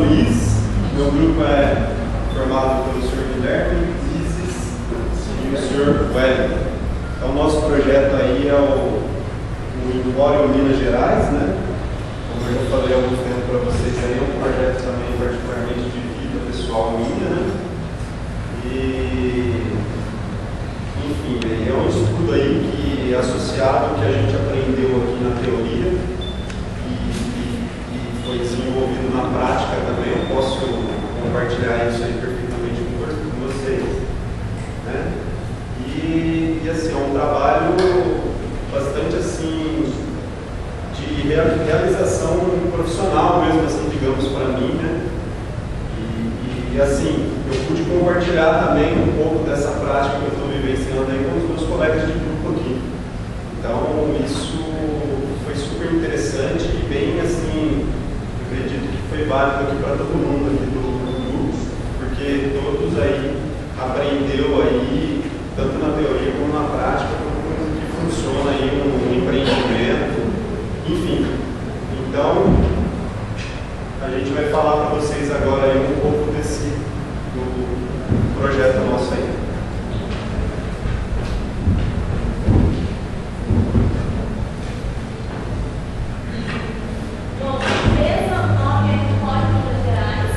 Luiz, meu grupo é formado pelo Sr. Guilherme, Isis e o Sr. Wellington. Então, o nosso projeto aí é o Empório Minas Gerais, né? Como eu já falei há algum tempo para vocês, aí é um projeto também particularmente de vida pessoal minha, né? E, enfim, é um estudo aí que é associado ao que a gente aprendeu aqui na teoria e foi desenvolvido na prática também. Eu posso compartilhar isso aí perfeitamente com vocês, né? E assim, é um trabalho bastante assim de realização profissional mesmo, assim, digamos, para mim, né? E assim, eu pude compartilhar também um pouco dessa prática que eu estou vivenciando aí com os meus colegas de grupo aqui. Então, isso foi super interessante e bem assim, eu acredito que foi válido aqui para todo mundo aqui do grupo, porque todos aí aprendeu aí, tanto na teoria como na prática, como que funciona aí um empreendimento, enfim. Então, a gente vai falar para vocês agora aí um pouco do projeto nosso aí. Bom, a empresa nome é Empório Minas Gerais,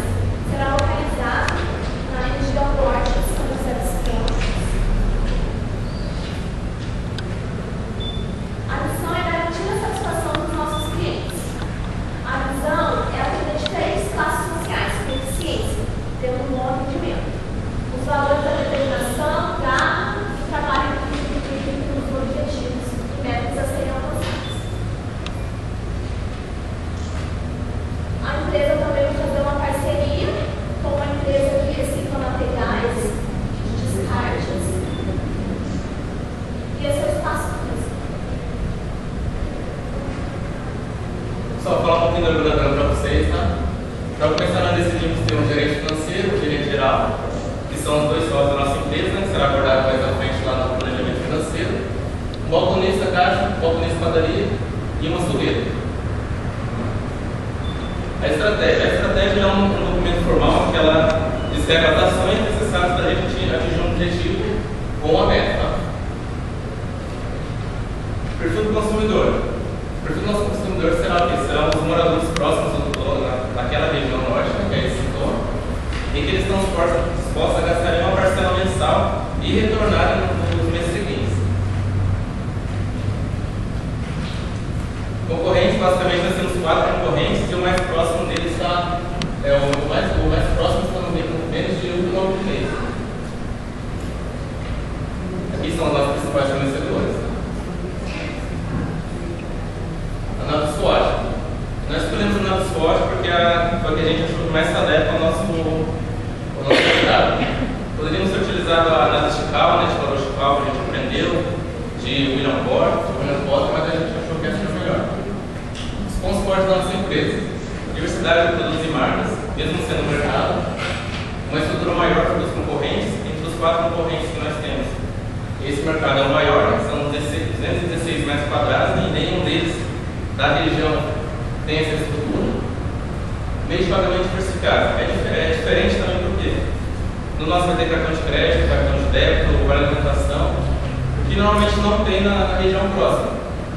será localizada na região norte de São José dos Campos. A missão é garantir a satisfação dos nossos clientes. A visão é atender diferentes classes sociais com eficiência, tendo um bom atendimento. Os valores da determinação, garra e trabalho nos objetivos e metas a serem alcançados. A empresa também vai fazer uma parceria com uma empresa que recicla materiais de descartes e esse é o espaço físico. Só falar um pouquinho do organograma para vocês, tá? Para começar, nós decidimos ter um gerente financeiro, um gerente geral, que são os dois sócios da nossa empresa, né, que será abordado mais à frente lá no planejamento financeiro, um balconista caixa, um balconista padaria e uma açougueira. A estratégia é um documento formal que ela descreve as ações necessárias para a gente atingir um objetivo ou uma meta. Tá? Perfil do consumidor. O perfil do nosso consumidor será o quê? Serão os moradores próximos daquela região norte, né, que é esse entorno, em que eles estão dispostos a gastarem uma parcela mensal e retornarem nos meses seguintes. Concorrentes, basicamente, nós temos 4 concorrentes e o mais próximo deles está, o mais próximo está no menos de 1,9 meses. Aqui são os nossos principais fornecedores. Análise SWOT. Nós escolhemos a análise SWOT porque foi a que a gente achou que mais se adequa ao nosso mercado. Poderíamos ter utilizado a análise Chicago, né, de valor Chicago, que a gente aprendeu, de William Potter, mas a gente achou que essa era melhor. Os pontos fortes da nossa empresa: diversidade de produtos e marcas, mesmo sendo no mercado, uma estrutura maior para os concorrentes, entre os 4 concorrentes que nós temos. Esse mercado é o maior, são 216 metros quadrados e nenhum deles da região tem essa estrutura. Meio de pagamento diversificado. É diferente também porque no nosso vai ter cartão de crédito, cartão de débito, vale alimentação, o que normalmente não tem na região próxima.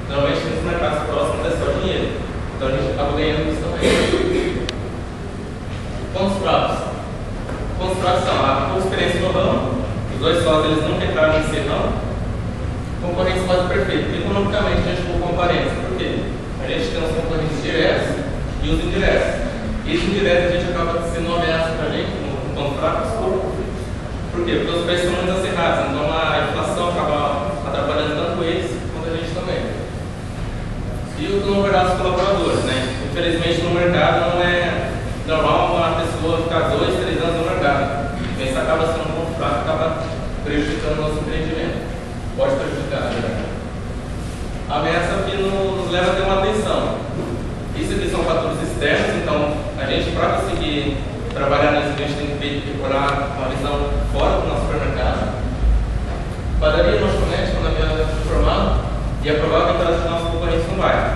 Normalmente nos mercados próximos é só dinheiro. Então a gente acaba ganhando isso também. Pontos fracos. Pontos fracos são a pouca experiência no ramo, os dois sócios eles nunca entraram nesse ramo. Concorrência quase perfeita. Economicamente a gente for comparência. Por quê? A gente tem os concorrentes diretos e os indiretos. E os indiretos a gente acaba sendo uma ameaça para a gente, um ponto fraco. Por quê? Porque os preços são muito acirrados, então a inflação acaba atrapalhando tanto eles quanto a gente também. E o número dos colaboradores, né? Infelizmente no mercado não é normal uma pessoa ficar 2, 3 anos no mercado. Então isso acaba sendo um ponto fraco, acaba prejudicando o nosso empreendimento. Pode prejudicar, né? A ameaça aqui nos leva a ter uma atenção. Isso aqui são fatores externos, então a gente, para conseguir trabalhar nisso, a gente tem que procurar uma visão fora do nosso supermercado. Padaria, lanchonete, quando a minha formada, e é provável que a nossa concorrência não vai.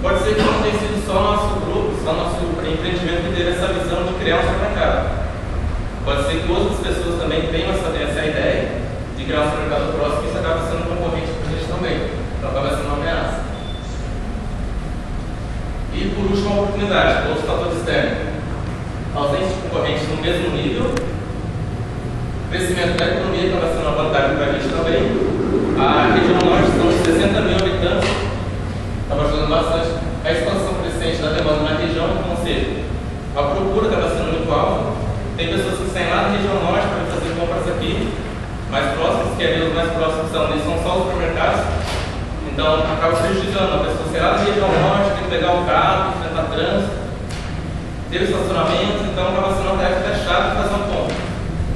Pode ser que não tenha sido só nosso grupo, só nosso empreendimento que teve essa visão de criar um supermercado. Pode ser que outras pessoas também tenham essa ideia de criar um supermercado próximo e isso acaba sendo concorrente para a gente também. Então acaba sendo uma ameaça. E por último, a oportunidade, outro fator externo. A ausência de concorrentes no mesmo nível, crescimento da economia acaba sendo uma vantagem para a gente também. A região norte são 60 mil habitantes, estava ajudando bastante a expansão crescente da demanda na região, ou seja, a procura acaba sendo muito alta. Tem pessoas que saem lá da região norte para fazer compras aqui, mais próximos, que ali os mais próximos são só os supermercados. Então acaba prejudicando a pessoa sair lá da região norte, tem que pegar o carro, enfrentar trânsito, ter estacionamento, então acaba sendo uma tarefa até chata de fazer um ponto.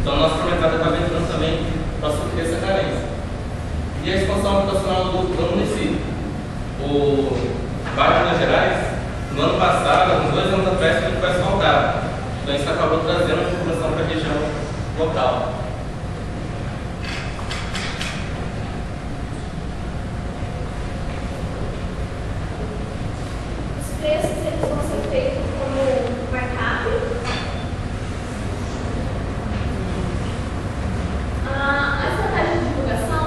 Então o nosso supermercado acaba entrando também para suprir essa carência. E a expansão habitacional do município. O bairro de Minas Gerais, no ano passado, uns 2 anos atrás, foi muito mais faltado. Então isso acabou trazendo a população para a região local. Os preços eles vão ser feitos como markup. A estratégia de divulgação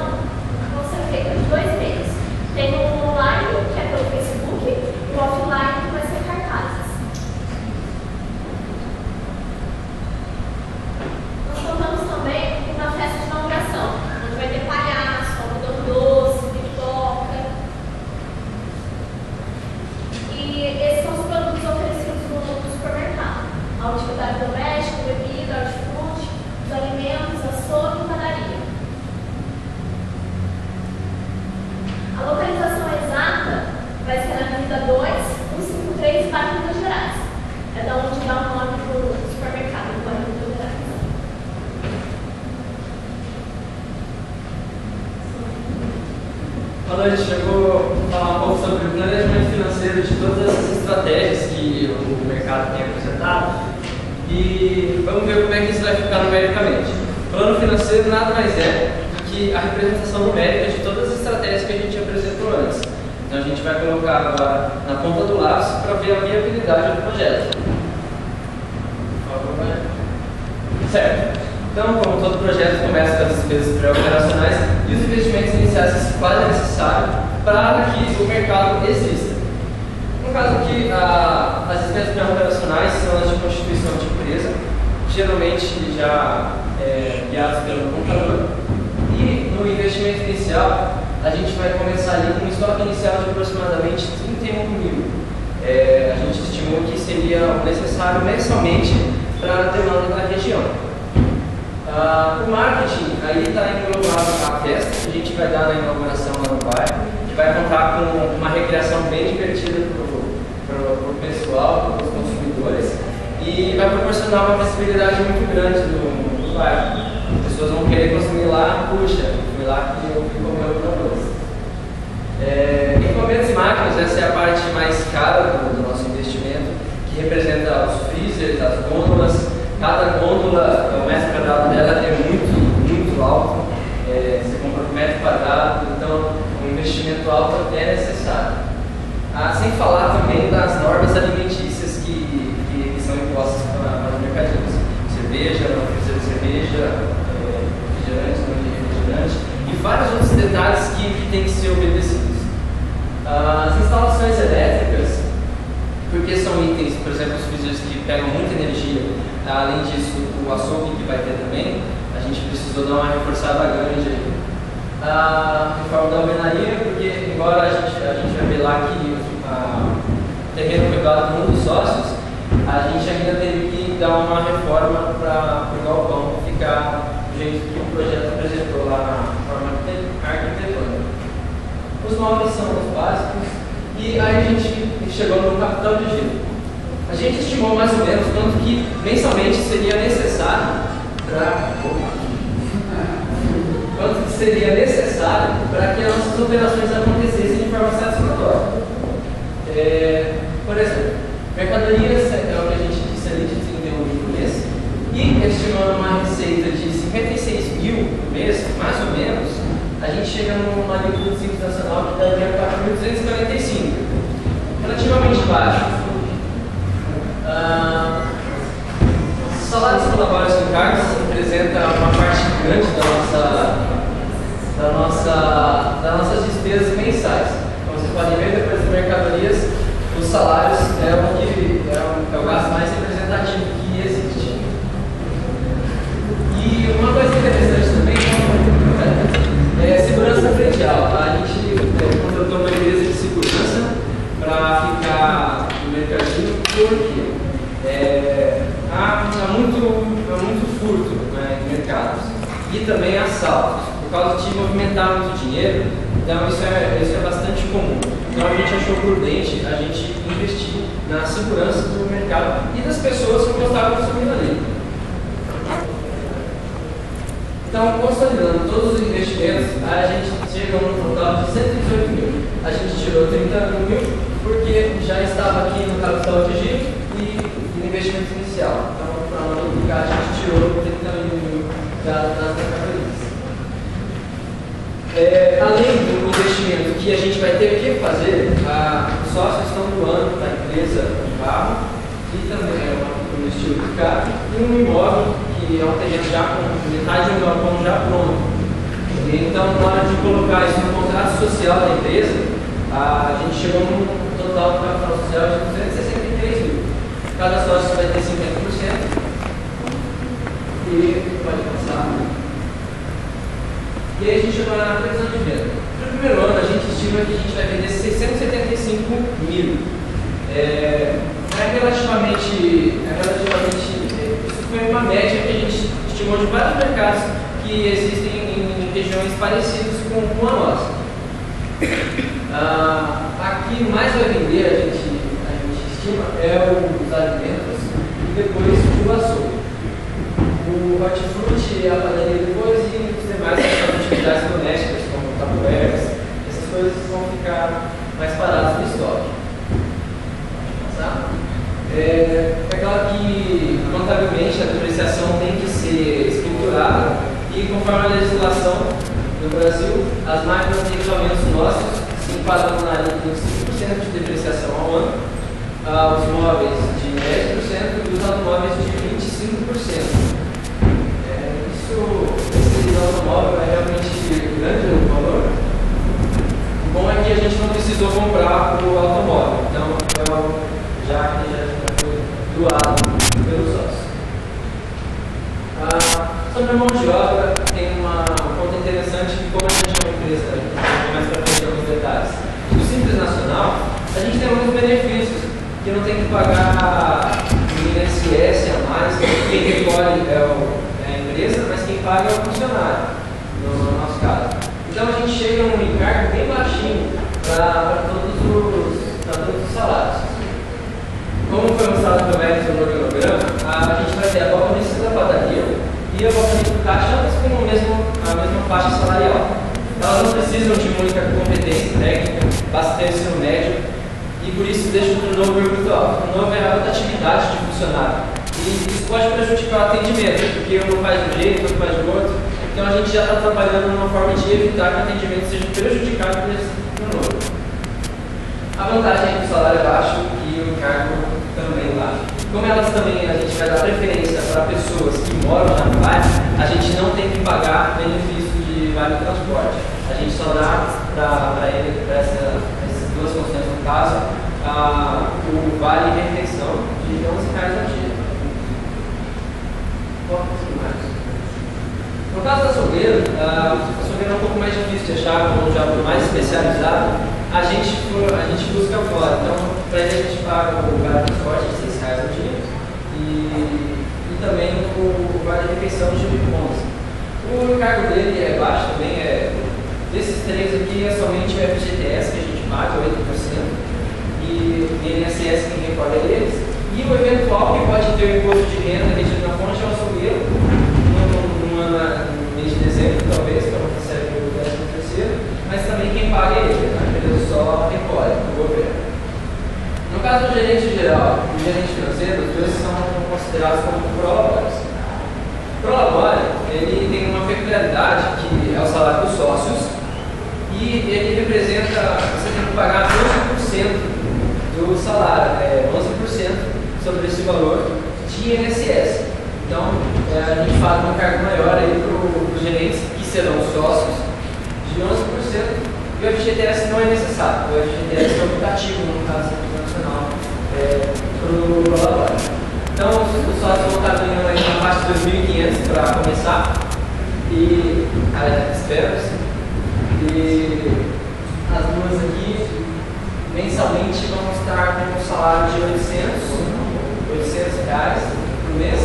vão ser feitas de 2 meios. Tem o online, que é pelo Facebook, e o offline, que vai ser cartazes. Nós contamos também com uma festa de inauguração, onde vai ter palhaço, algodão doce, pipoca. E esses são os produtos oferecidos no supermercado. A utilidade doméstica, bebida, hortifruti, os alimentos, açougue e padaria. A localização exata vai ser na Avenida 2, 153, bairro Minas Gerais. É da onde dá o nome do supermercado, do bairro Minas Gerais. Quando a gente chegou a falar um pouco sobre o planejamento financeiro de todas essas estratégias que o mercado tem apresentado, e vamos ver como é que isso vai ficar numericamente. O plano financeiro nada mais é do que a representação numérica de todas as estratégias que a gente apresentou antes. Então a gente vai colocar agora na ponta do lápis para ver a viabilidade do projeto. Por favor, né? Certo. Então, como todo projeto começa com as despesas pré-operacionais e os investimentos iniciais que se fazem necessário para que o mercado exista. No caso aqui, as despesas pré-operacionais são as de constituição de empresa, geralmente já guiadas pelo contador. E no investimento inicial, a gente vai começar ali com um estoque inicial de aproximadamente 31 mil. A gente estimou que seria o necessário mensalmente para a demanda da região. O marketing, aí está englobado a festa que a gente vai dar na inauguração lá no bairro, que vai contar com uma recreação bem divertida para o pessoal, para os consumidores, e vai proporcionar uma visibilidade muito grande do bairro. As pessoas vão querer consumir lá, puxa, fui lá que eu fui comer o produto. Equipamentos e máquinas, essa é a parte mais cara do nosso investimento, que representa os freezers, as gôndolas. Cada gôndola, o metro quadrado dela é muito alto, você compra um metro quadrado, então um investimento alto é necessário. Sem falar também das normas alimentícias que são impostas para os mercadinhos. Cerveja, não freezer de cerveja, refrigerante, não de refrigerante, e vários outros detalhes que têm que ser obedecidos. As instalações elétricas, porque são itens, por exemplo, os freezers que pegam muita energia. Além disso, o açougue que vai ter também, a gente precisou dar uma reforçada grande aí. A reforma da alvenaria, porque embora a gente vai ver lá que o terreno foi doado por um dos sócios, a gente ainda teve que dar uma reforma para o galpão ficar do jeito que o projeto apresentou lá na forma arquitetônica. Os móveis são os básicos e aí a gente chegou no capital de giro. A gente estimou mais ou menos quanto que mensalmente seria necessário para que as nossas operações acontecessem de forma satisfatória. Por exemplo, mercadorias é o que a gente disse ali de 31 mil por mês, e estimando uma receita de 56 mil por mês, mais ou menos, a gente chega numa alíquota do Simples Nacional que daria 4.245, relativamente baixo. salários e encargos representa uma parte grande das nossas despesas mensais. Então, vocês podem ver depois das mercadorias, os salários é o gasto mais representativo que existe. E uma coisa interessante também é segurança predial. A gente contratou uma empresa de segurança para ficar no mercadinho, porque há muito furto, né, em mercados e também assaltos. Por causa de movimentar muito dinheiro, então isso é bastante comum. Então a gente achou prudente a gente investir na segurança do mercado e das pessoas que gostavam consumindo ali. Então, consolidando todos os investimentos, a gente chega a um total de 118 mil. A gente tirou 30 mil porque já estava aqui no capital de giro e no investimento inicial. Então, para não duplicar, a gente tirou 30 mil das mercadorias. Além do investimento que a gente vai ter que fazer, os sócios estão doando para a empresa um carro e também um estilo de carro e um imóvel que é um terreno já com metade de um galpão já pronto. Então, na hora de colocar isso no contrato social da empresa, a gente chegou num total de capital social de 263 mil. Cada sócio vai ter 50% e pode passar. E aí a gente chegou na previsão de venda. No primeiro ano, a gente estima que a gente vai vender 675 mil. Isso foi uma média que a gente estimou de vários mercados que existem em regiões parecidas com a nossa. Aqui mais vai vender, a gente estima, os alimentos e depois o açougue. O hortifruti, a padaria depois e os demais atividades domésticas, como tabueiras, essas coisas vão ficar mais paradas no estoque. É claro que contabilmente a depreciação tem que ser escriturada e conforme a legislação no Brasil, as máquinas e equipamentos nossos se enquadram na linha de 5% de depreciação ao ano, os móveis de 10% e os automóveis de 25%. Esse automóvel é realmente grande o valor. O bom é que a gente não precisou comprar o automóvel, então já foi doado pelos sócios. Sobre a mão de obra, tem uma ponto interessante que, como a gente é uma empresa, mais para frente alguns detalhes, no Simples Nacional, a gente tem alguns benefícios, que não tem que pagar INSS a mais, quem recolhe é a empresa, mas quem paga é o funcionário, no nosso caso. Então a gente chega a um encargo bem baixinho para todos os salários. Como foi mostrado pelo Eric no organograma, a gente vai ter a balconista da padaria e a balconista do caixa com a mesma faixa salarial. Elas não precisam de muita competência técnica, basta ter ensino médio e por isso deixa o turnover muito alto. O turnover é outra atividade de funcionário e isso pode prejudicar o atendimento, porque um não faz de um jeito, outro faz de outro. Então a gente já está trabalhando numa forma de evitar que o atendimento seja prejudicado por esse turnover. A vantagem é que o salário é baixo e o encargo também baixo. Como elas também, a gente vai dar preferência para pessoas que moram na Vale, a gente não tem que pagar benefício de vale transporte. A gente só dá para essas duas condições no caso, o vale refeição de R$11 ao dia. No caso da açougueira, a açougueira é um pouco mais difícil de achar, como já mais especializado, a gente busca fora. Então, para ele a gente paga o vale transporte de R$6 ao dia e também o vale refeição de R$11. O encargo dele é baixo também, desses três aqui é somente o FGTS que a gente paga, 8%, e o INSS quem recolhe é eles, e o eventual que pode ter imposto de renda retido na fonte é o açougueiro, no mês de dezembro, talvez, que não recebe o 13º, mas também quem paga é ele, a empresa só recolhe do governo. No caso do gerente geral e do gerente financeiro, os dois são considerados como prolabores. O prolabore, ele tem uma peculiaridade que é o salário dos sócios e ele representa, você tem que pagar 12% do salário, 11% sobre esse valor de INSS. Então, elevado uma carga maior para os gerentes, que serão sócios, de 11%, e o FGTS não é necessário. O FGTS é optativo, no caso do nacional, para o colaborador. Então, os sócios vão estar ganhando aí na faixa de 2.500 para começar, e espero-se. E as duas aqui, mensalmente, vão estar com um salário de R$800 por mês.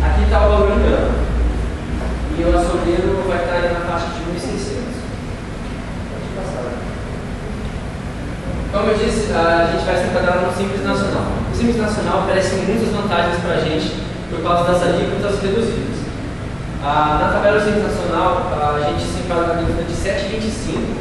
Aqui está o valor em ano. E o açougueiro vai estar aí na faixa de 1.600. Pode passar. Como eu disse, a gente vai se enquadrar no Simples Nacional. O Simples Nacional oferece muitas vantagens para a gente por causa das alíquotas reduzidas. Na tabela do Simples Nacional, a gente se enquadra na alíquota de 7,25%,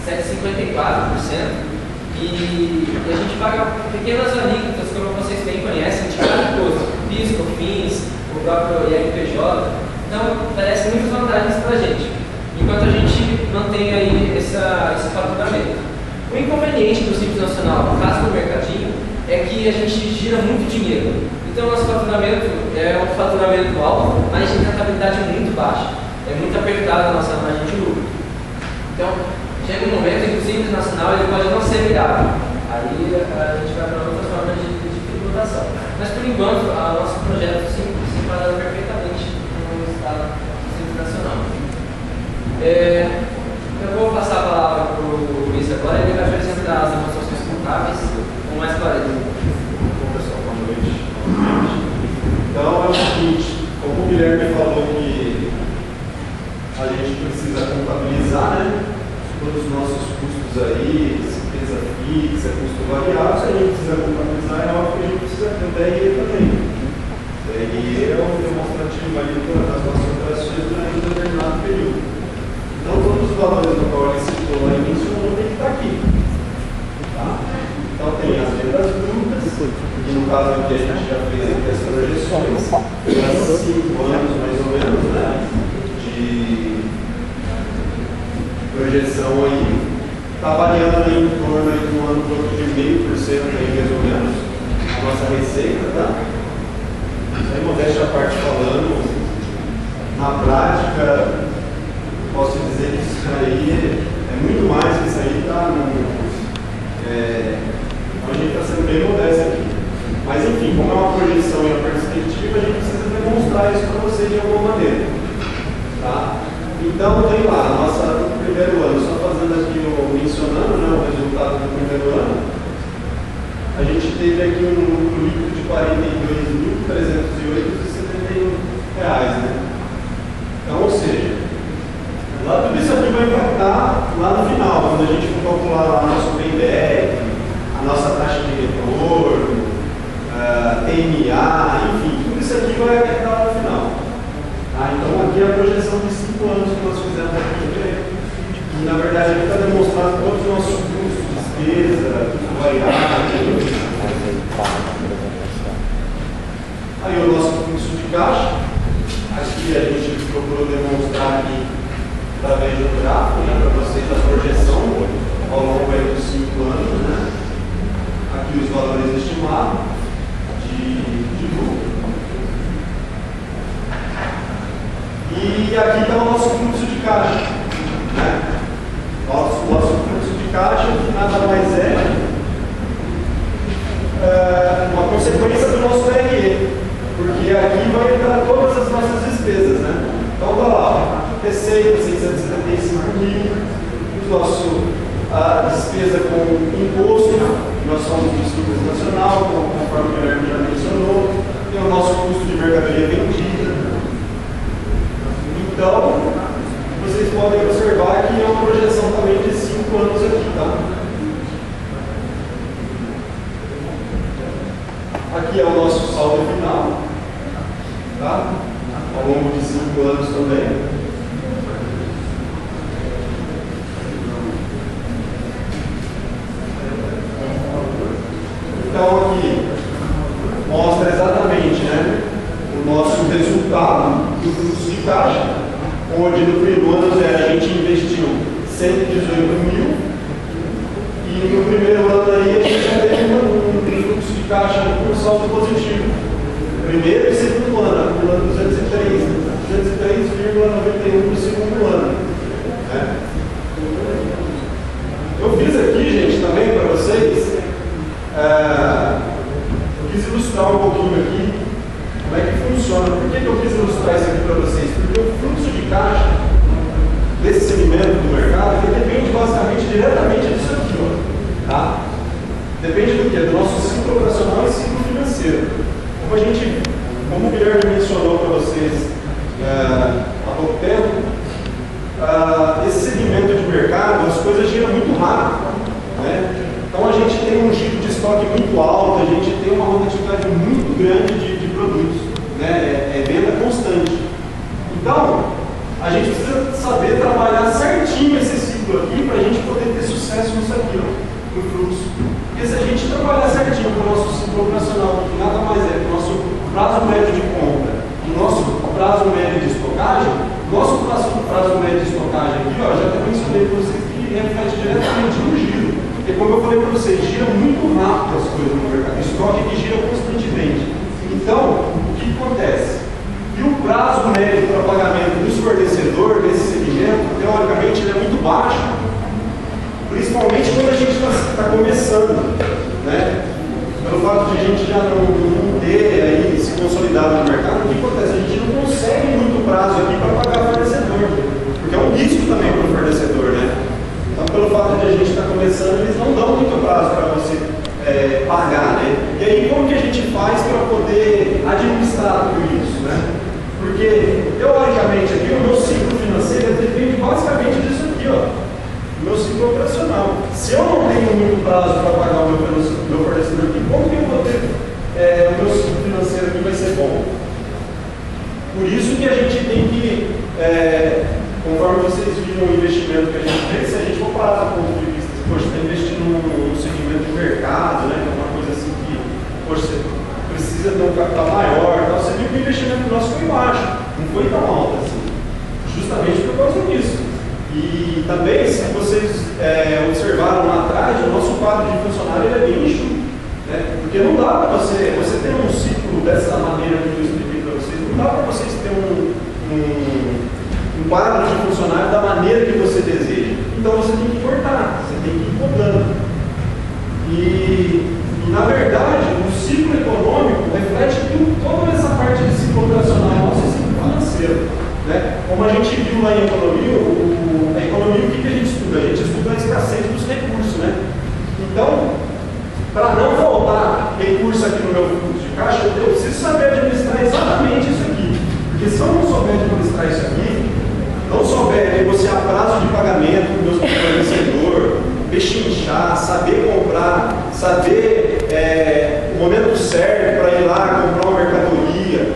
7,54%, e a gente paga pequenas alíquotas, como vocês bem conhecem, de cada imposto, PIS, COFINS, o próprio IRPJ. Então, oferece muitas vantagens para a gente, enquanto a gente mantém aí esse faturamento. O inconveniente do Simples Nacional, no caso do mercadinho, é que a gente gira muito dinheiro. Então, nosso faturamento é um faturamento alto, mas de rentabilidade muito baixa. É muito apertada a nossa margem de lucro. Então, chega um momento em que o Simples Nacional ele pode não ser viável. Aí a gente vai para outra forma de tributação. Mas, por enquanto, o nosso projeto se enquadra perfeitamente no estado do Simples Nacional. Eu vou passar a palavra para o Luiz agora, ele vai apresentar as demonstrações contábeis com mais clareza. Bom, pessoal, boa noite. Então, é o seguinte, como o Guilherme falou que a gente precisa contabilizar, né, todos os nossos custos aí, despesa fixa, custo variável, se a gente precisa contabilizar, é óbvio que a gente precisa ter o DRE também. O DRE é um demonstrativo ali das nossas operações durante um determinado período. Então, todos os valores do qual ele citou lá em mencionou tem que estar aqui. Tá? Então, tem as vendas brutas, que no caso aqui a gente já fez aqui as projeções, para 5 anos mais ou menos, né, de projeção aí, está variando aí em torno aí de um ano todo de 0,5% aí, mais ou menos, a nossa receita, tá? Isso aí, modéstia à parte falando, na prática, posso dizer que isso aí é muito mais que isso aí, tá? A gente está sendo bem modesto aqui. Mas enfim, como é uma projeção e uma perspectiva, a gente precisa demonstrar isso para vocês de alguma maneira. Tá? Então, tem lá, no primeiro ano, só fazendo aqui mencionando, né, o resultado do primeiro ano, a gente teve aqui um lucro líquido de R$42.308,71. Né? Então, ou seja, lá tudo isso aqui vai impactar lá no final, quando a gente for calcular o nosso payback, a nossa taxa de retorno, TMA, enfim, tudo isso aqui vai impactar lá no final. Então aqui é a projeção de 5 anos que nós fizemos aqui, e na verdade aqui está demonstrando todos os nossos custos, despesa, custo variável. Aí o nosso fluxo de caixa, aqui a gente procurou demonstrar aqui através do gráfico, né, para vocês a projeção ao longo dos 5 anos, né? Aqui os valores estimados de lucro. E aqui está o nosso fluxo de caixa. Né? Nosso fluxo de caixa, que nada mais uma consequência do nosso DRE, porque aqui vai entrar todas as nossas despesas. Né? Então está lá, receita 675 mil, a despesa com imposto, nós somos do Simples Nacional, conforme o Guilherme já mencionou, tem o nosso custo de mercadoria vendida. Então, vocês podem observar que é uma projeção também de 5 anos aqui, tá? Aqui é o nosso saldo final, tá? Ao longo de 5 anos também. Então aqui mostra exatamente, né, o nosso resultado do fluxo de caixa, onde no primeiro ano a gente investiu 118 mil e no primeiro ano aí a gente já teve um fluxo de caixa com saldo positivo. Primeiro e segundo ano, acumulando 203. para o segundo ano. Né? Eu fiz aqui, gente, também para vocês, eu quis ilustrar um pouquinho aqui como é que funciona. Por que eu quis ilustrar isso aqui para vocês? Porque o fluxo de caixa desse segmento do mercado, ele depende basicamente diretamente disso aqui, ó, tá? Depende do quê? Do nosso ciclo operacional e ciclo financeiro. Como o Guilherme mencionou para vocês há pouco tempo, esse segmento de mercado, as coisas giram muito rápido, né? Então a gente tem um giro de estoque muito alto, a gente tem uma rotatividade muito grande de produtos, né? É venda constante. Então, a gente precisa saber trabalhar certinho esse ciclo aqui para a gente poder ter sucesso nisso aqui, ó, no fluxo. Porque se a gente trabalhar certinho com o nosso ciclo operacional, que nada mais é que o nosso prazo médio de compra, o nosso prazo médio de estocagem, nosso prazo médio de estocagem aqui, ó, já até mencionei para vocês que reflete diretamente no giro. Porque como eu falei para vocês, gira muito rápido as coisas no mercado, estoque que gira constantemente. Então, o que acontece? E o prazo médio para pagamento dos fornecedores desse segmento, teoricamente, ele é muito baixo, principalmente quando a gente está começando, né? Pelo fato de a gente já não ter aí se consolidado no mercado, o que acontece? A gente não consegue muito prazo aqui para pagar o fornecedor, porque é um risco também para o fornecedor, né? Então, pelo fato de a gente estar começando, eles não dão muito prazo para você pagar, né? E aí, como que a gente faz para poder administrar tudo isso, né? Porque, teoricamente, aqui o meu ciclo financeiro depende basicamente disso aqui, ó, do meu ciclo operacional. Se eu não tenho muito prazo para pagar o meu fornecedor aqui, como que eu vou ter o meu ciclo financeiro aqui vai ser bom? Por isso que a gente tem que, conforme vocês viram o investimento que a gente fez, se a gente for parar do ponto de vista, poxa, está investindo num segmento de mercado, né, que é uma coisa assim que, poxa, você precisa ter um capital maior, então, você viu que o investimento nosso foi baixo, não foi tão alto assim, justamente por causa disso. E também, se vocês observaram lá atrás, o nosso quadro de funcionário ele é bem enxuto, né? Porque não dá para você ter um ciclo dessa maneira que eu expliquei para vocês, não dá para vocês ter um quadro de funcionário da maneira que você deseja. Então você tem que cortar, você tem que ir podando. E na verdade, o ciclo econômico reflete toda essa parte de ciclo operacional nosso e ciclo financeiro. Né? Como a gente viu lá em economia, a economia, o que a gente estuda? A gente estuda a escassez dos recursos. Né? Então, para não faltar recurso aqui no meu fluxo de caixa, eu preciso saber administrar exatamente isso aqui. Porque se eu não souber administrar isso aqui, não souber negociar prazo de pagamento com o meu fornecedor, pechinchar, saber comprar, saber o momento certo para ir lá comprar uma mercadoria,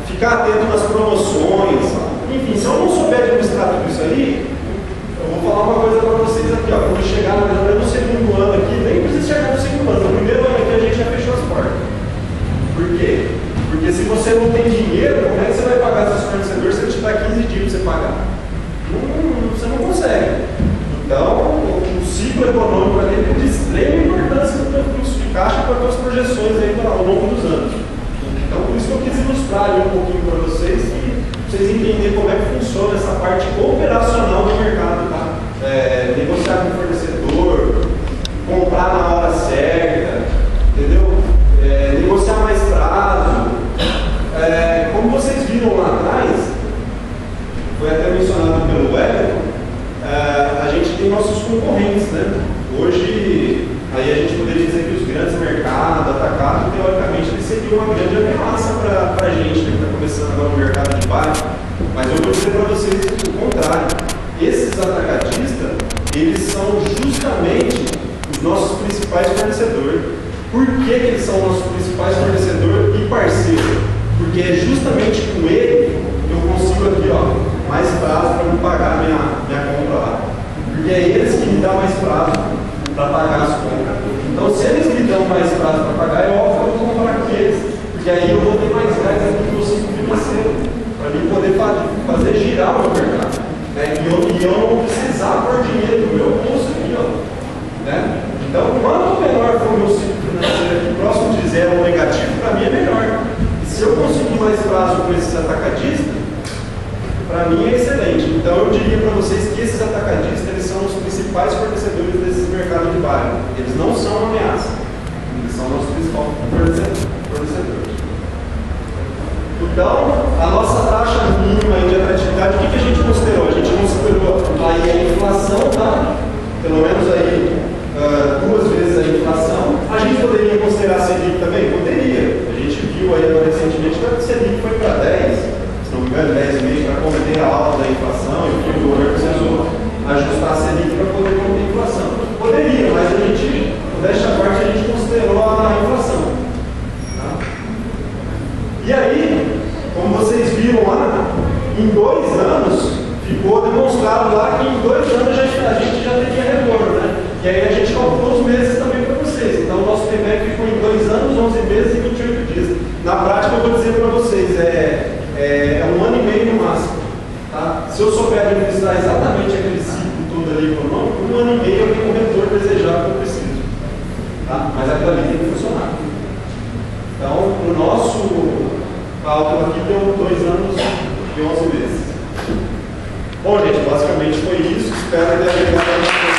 ficar atento nas promoções, enfim, se eu não souber administrar tudo isso aí, eu vou falar uma coisa para vocês aqui, ó, quando chegar mais ou menos no segundo ano aqui, nem precisa chegar no segundo ano, no primeiro ano aqui a gente já fechou as portas. Por quê? Porque se você não tem dinheiro, como é que você vai pagar seus fornecedores se ele te dá 15 dias para você pagar? Você não consegue. Então, o ciclo econômico ali é de extrema importância no teu fluxo de caixa para as tuas projeções aí ao longo dos anos. Então, por isso que eu quis ilustrar ali um pouquinho para vocês e vocês entenderem como é que funciona essa parte operacional do mercado, tá? Negociar com o fornecedor, comprar na hora certa, entendeu? Negociar mais prazo. Como vocês viram lá atrás, foi até mencionado pelo Wellington, a gente tem nossos concorrentes, né? Hoje, aí a gente poderia dizer que os grandes mercados, atacados, teoricamente, eles seriam uma grande ameaça para a gente, né, que está começando agora no mercado de baixo. Mas eu vou dizer para vocês o contrário. Esses atacadistas, eles são justamente os nossos principais fornecedores. Por que eles são nossos principais fornecedores e parceiros? Porque é justamente com ele que eu consigo aqui, ó, mais prazo para me pagar minha compra lá. Porque é eles que me dão mais prazo para pagar as compras. Então, se eles me dão mais prazo para pagar, é óbvio que eu vou comprar com eles. Porque aí eu vou ter mais gás aqui no meu ciclo financeiro, para mim poder fazer girar o meu mercado. Né? E eu não precisar pôr dinheiro no meu bolso aqui, ó. Né? Então, quanto menor for o meu ciclo financeiro aqui, próximo de zero ou negativo, para mim é melhor. E se eu conseguir mais prazo com esses atacadistas, Então eu diria para vocês que esses atacadistas eles são os principais fornecedores desses mercados de bairro. Eles não são uma ameaça, eles são o nosso principal fornecedor. Então, a nossa taxa mínima de atratividade, o que a gente considerou? A gente considerou aí a inflação, tá? Pelo menos aí 2 vezes a inflação. A gente poderia considerar a Selic também? Poderia. A gente viu aí agora recentemente que a Selic foi para 10, se não me engano, 10,5 para conter a alta da inflação, e o governo precisou ajustar a Selic para poder conter a inflação. Poderia, mas a gente, desta parte, a gente considerou a inflação. Tá? E aí, como vocês viram lá, em 2 anos, ficou demonstrado lá que em 2 anos a gente já teria retorno, né? E aí a gente calculou os meses também para vocês. Então o nosso payback ficou em 2 anos, 11 meses e 28 dias. Na prática eu vou dizer para vocês, é 1 ano e meio no máximo. Tá? Se eu souber administrar exatamente aquele ciclo todo ali econômico, 1 ano e meio eu tenho o retorno desejado que eu preciso. Tá? Mas aquilo ali tem que funcionar. Então o nosso cálculo aqui deu 2 anos e 11 meses. Bom, gente, basicamente foi isso. Espero ter ajudado a